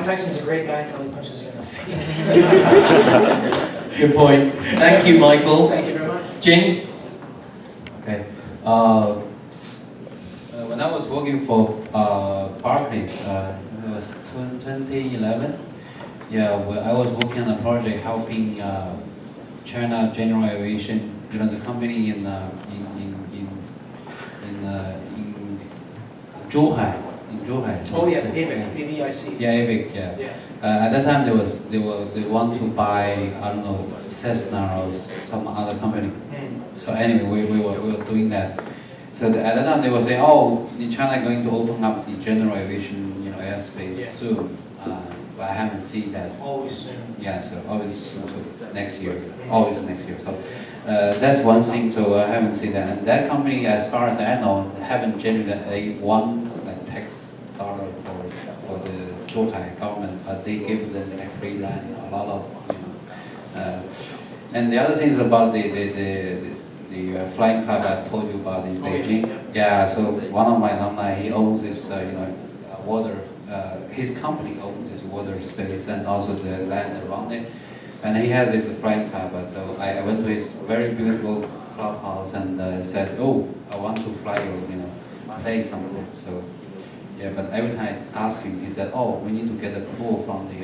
Tyson's a great guy until he punches you in the face. Good point. Thank you, Michael. Thank you very much. Jing? Okay. When I was working for Barclays, it was 2011. Yeah, well, I was working on a project helping China General Aviation, the company in Zhuhai. Oh yes, AVIC, AVIC. Yeah, AVIC. Yeah. At that time, they want to buy, I don't know, Cessna or some other company. So anyway, we were doing that. So at that time, they were saying, oh, in China going to open up the general aviation, airspace soon. But I haven't seen that. Always soon. Yeah, so always soon. So next year, always next year. So that's one thing. So I haven't seen that. And that company, as far as I know, haven't generated one tax dollar for the Zhuhai government, but they give them free land, a lot of, and the other thing is about the flying club I told you about in Beijing. Yeah, so one of my alumni, he owns this, water. His company owns this water space and also the land around it, and he has this flying club. So I went to his very beautiful clubhouse and said, "Oh, I want to fly your, plane someday." So yeah, but every time I asked him, he said, "Oh, we need to get a pool from the."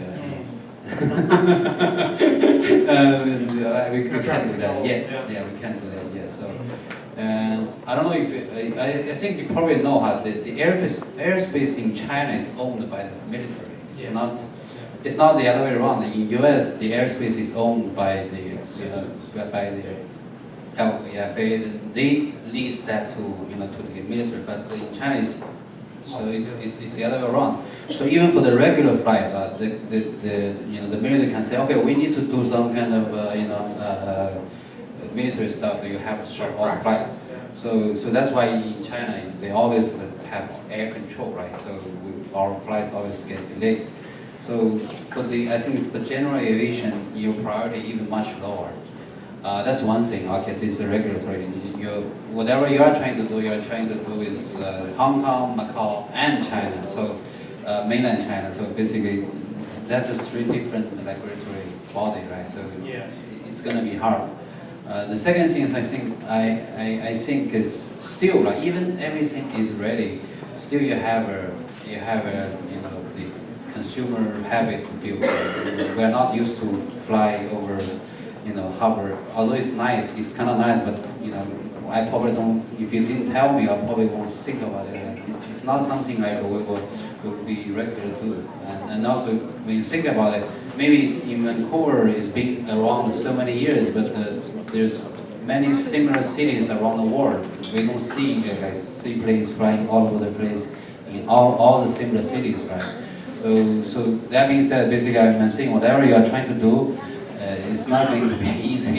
We can't do that yet. Yeah, we can't do that yet. So, I don't know if I think you probably know how the airspace in China is owned by the military. It's not the other way around. In US, the airspace is owned by the FAA. They lease that to to the military, but in China it's the other way around. So even for the regular flight, the military can say, okay, we need to do some kind of military stuff. You have to stop all flight. So that's why in China they always have air control, right? So our flights always get delayed. So I think for general aviation, your priority even much lower. That's one thing. Okay, this is regulatory. Whatever you are trying to do is Hong Kong, Macau, and China. So mainland China. So basically, that's just three different regulatory bodies, right? So it's going to be hard. The second thing is I think is still like even everything is ready. Still you have the consumer habit to build. We are not used to fly over harbor. Although it's nice, it's kind of nice, but I probably don't. If you didn't tell me, I probably won't think about it. It's not something like we will be regular to do. And also when you think about it, maybe in Vancouver it's been around so many years, but there's many similar cities around the world. We don't see seaplanes flying all over the place in all the similar cities, right? So that being said, basically I'm saying whatever you are trying to do, it's not going to be easy.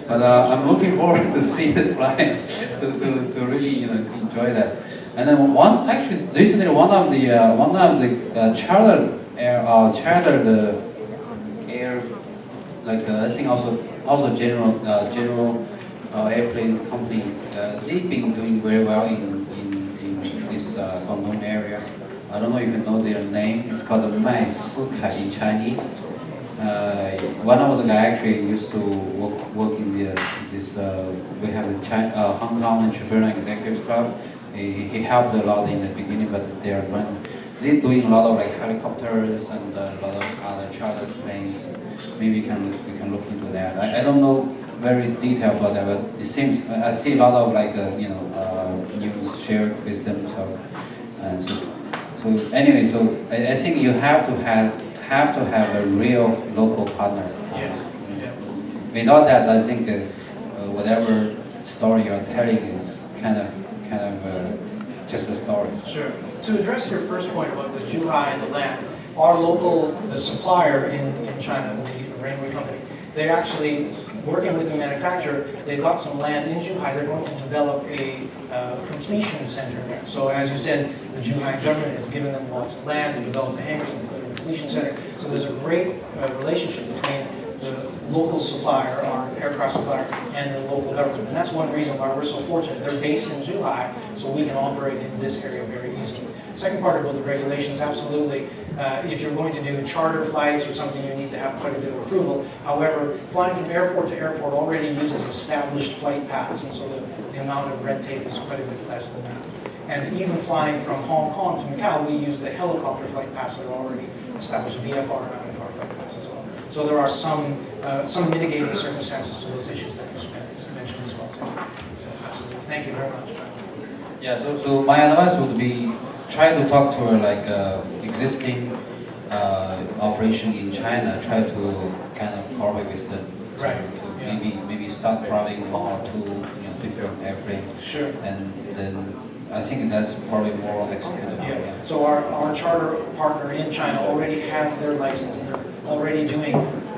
But I'm looking forward to see the flights, to really enjoy that. And then recently one of the chartered air, I think also general airplane company, they've been doing very well in this Guangdong area. I don't know if you know their name. It's called the Mai Sikai in Chinese. One of the guys actually used to work in we have the Hong Kong Entrepreneur Executives Club. He helped a lot in the beginning, but they're doing a lot of helicopters and a lot of other chartered planes. Maybe we can look into that. I don't know very detailed about that, but it seems I see a lot of news shared with them. So anyway, so I think you have to have a real local partner. Without that, I think whatever story you're telling is kind of just a story. Sure. To address your first point about the Zhuhai and the land, the supplier in China, the railway company, they're actually working with the manufacturer. They've got some land in Zhuhai. They're going to develop a completion center there. So as you said, the Zhuhai government has given them lots of land to develop the hangars and the completion center. So there's a great relationship between the local supplier, our aircraft supplier, and the local government. And that's one reason why we're so fortunate. They're based in Zhuhai, so we can operate in this area very easily. Second part about the regulations, absolutely. If you're going to do charter flights or something, you need to have quite a bit of approval. However, flying from airport to airport already uses established flight paths, and so the amount of red tape is quite a bit less than that. And even flying from Hong Kong to Macau, we use the helicopter flight paths that are already established, VFR and IFR flight paths as well. So there are some mitigating circumstances to those issues that you mentioned as well. So absolutely, thank you very much. Yeah, so my advice would be try to talk to like existing operation in China. Try to kind of cooperate with them. Right. To Yeah. maybe start traveling one or two different airplanes. Sure. And then I think that's probably more executable. Yeah. So our charter partner in China already has their license. They're already doing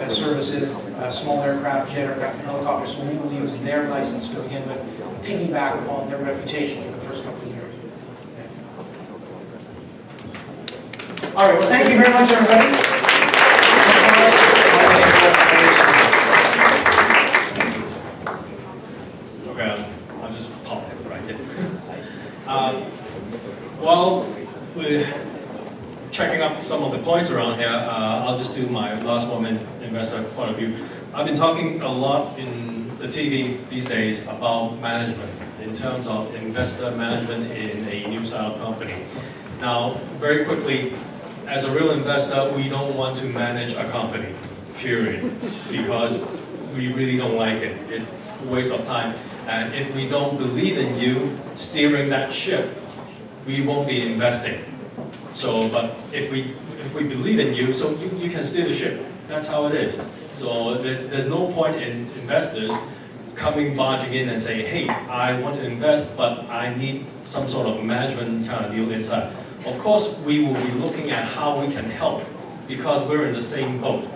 services, small aircraft, jet aircraft, and helicopters. So we will use their license to begin with, piggyback upon their reputation for the first couple of years. Yeah. All right. Well, thank you very much, everybody. Okay, I'll just pop it right there. While we're checking up some of the points around here, I'll just do my last moment investor point of view. I've been talking a lot in the TV these days about management, in terms of investor management in a new style company. Now, very quickly, as a real investor, we don't want to manage a company, period, because we really don't like it. It's a waste of time. And if we don't believe in you steering that ship, we won't be investing. So, but if we believe in you, so you can steer the ship. That's how it is. So there's no point in investors coming barging in and saying, hey, I want to invest, but I need some sort of management kind of deal inside. Of course, we will be looking at how we can help, because we're in the same boat.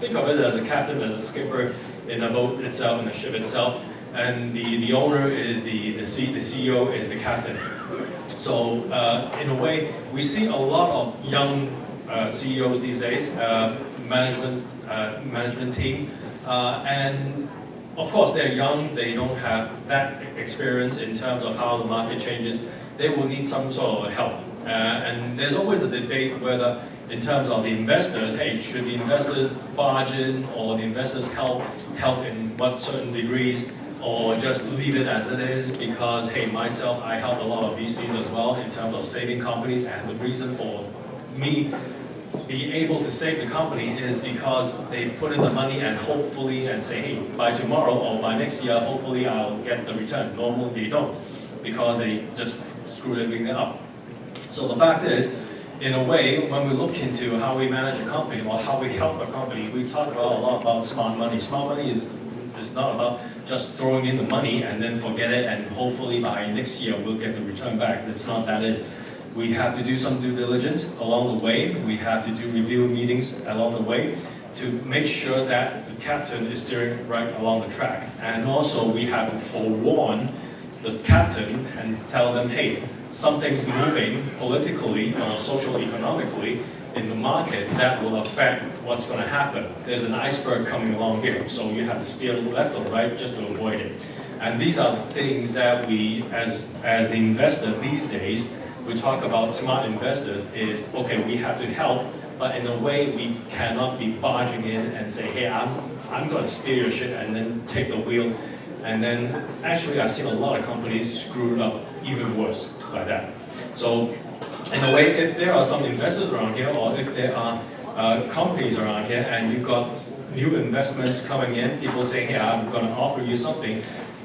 Think of it as a captain, as a skipper in a boat itself, in the ship itself, and the owner is the CEO is the captain. So in a way, we see a lot of young CEOs these days, management team, and of course they're young, they don't have that experience in terms of how the market changes. They will need some sort of help. And there's always a debate whether, in terms of the investors, hey, should the investors barge in, or the investors help in what certain degrees, or just leave it as it is, because, hey, myself, I help a lot of VCs as well in terms of saving companies, and the reason for me being able to save the company is because they put in the money and hopefully and say, hey, by tomorrow or by next year, hopefully I'll get the return. Normally they don't, because they just screw everything up. So the fact is, in a way, when we look into how we manage a company or how we help a company, we talk a lot about smart money. Smart money is not about just throwing in the money and then forget it and hopefully by next year we'll get the return back. That's not that is. We have to do some due diligence along the way. We have to do review meetings along the way to make sure that the captain is steering right along the track. And also we have to forewarn the captain and tell them, hey, something's moving politically or socio-economically in the market that will affect what's going to happen. There's an iceberg coming along here, so you have to steer left or right just to avoid it. And these are the things that we, as the investor these days, we talk about smart investors is, okay, we have to help, but in a way we cannot be barging in and say, hey, I'm going to steer your ship and then take the wheel. And then actually I've seen a lot of companies screwed up even worse by that. So in a way, if there are some investors around here, or if there are companies around here and you've got new investments coming in, people saying, hey, I'm going to offer you something,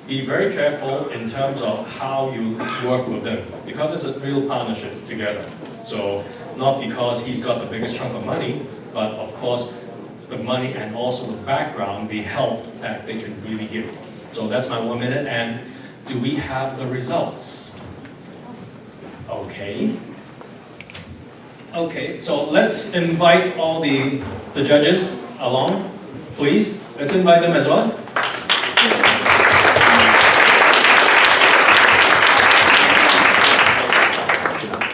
be very careful in terms of how you work with them, because it's a real partnership together. So not because he's got the biggest chunk of money, but of course the money and also the background, the help that they can really give. So that's my 1 minute, and do we have the results? Okay. Okay, so let's invite all the judges along, please. Let's invite them as well.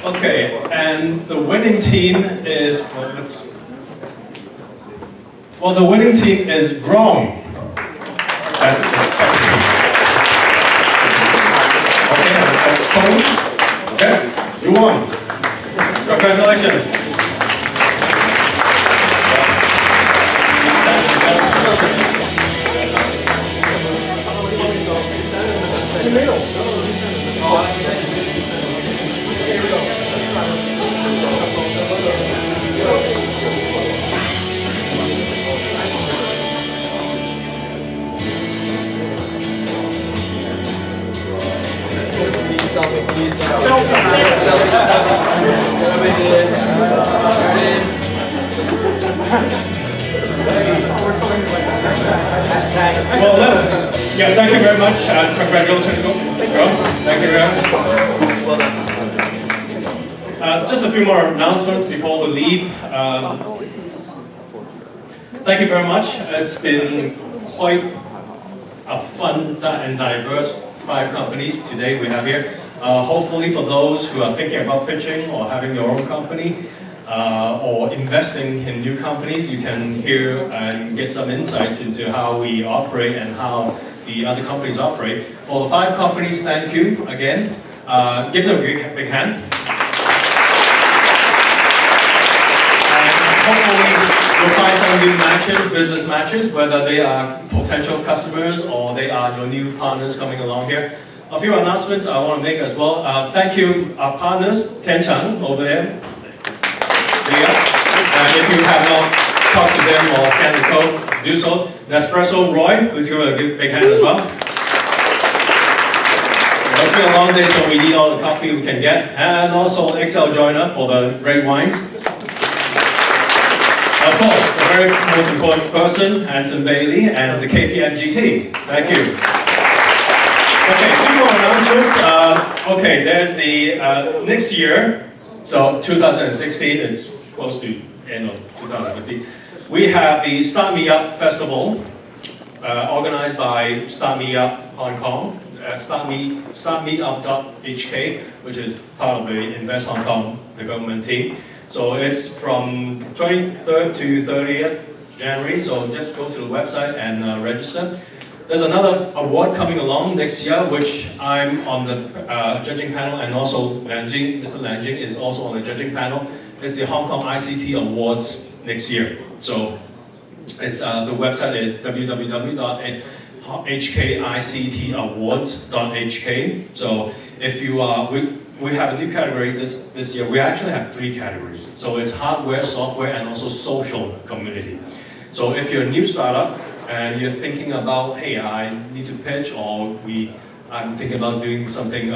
Okay, and the winning team is, the winning team is wrong. That's the second team. Okay, that's Tony. Okay, you won. Congratulations. Well, yeah, thank you very much. Congratulations, Joe. Thank you very much. Just a few more announcements before we leave. Thank you very much. It's been quite a fun and diverse 5 companies today we have here. Hopefully for those who are thinking about pitching or having your own company or investing in new companies, you can hear and get some insights into how we operate and how the other companies operate. For the 5 companies, thank you again. Give them a big hand. And hopefully you'll find some new matches, business matches, whether they are potential customers or they are your new partners coming along here. A few announcements I want to make as well. Thank you, our partners, Tiancheng over there. If you have not talked to them or scanned the code, do so. Nespresso, Roy, please give it a big hand as well. It's been a long day, so we need all the coffee we can get. And also Excel Joiner for the great wines. Of course, the very most important person, Hanson Bailey, and the KPMG. Thank you. Okay, 2 more announcements. Okay, there's the next year, so 2016, it's close to end of 2015. We have the Start Me Up Festival, organized by Start Me Up Hong Kong, startmeup.hk, which is part of the Invest Hong Kong, the government team. So it's from 23rd to 30th January, so just go to the website and register. There's another award coming along next year, which I'm on the judging panel, and also Mr. Lan Jing is also on the judging panel. It's the Hong Kong ICT Awards next year. So it's the website is www.hkictawards.hk. So if you are, we have a new category this year. We actually have 3 categories. So it's hardware, software, and also social community. So if you're a new startup and you're thinking about, hey, I need to pitch, or I'm thinking about doing something,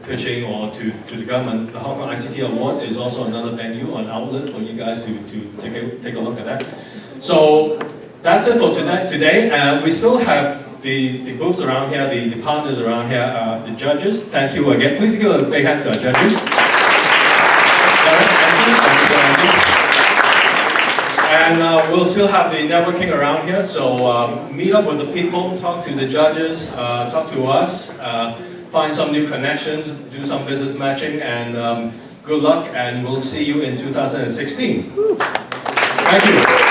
pitching or to the government, the Hong Kong ICT Awards is also another venue, an outlet for you guys to take a look at that. So that's it for today. We still have the booths around here, the partners around here, the judges. Thank you again. Please give a big hand to our judges. And we'll still have the networking around here, so meet up with the people, talk to the judges, talk to us, find some new connections, do some business matching, and good luck, and we'll see you in 2016. Thank you.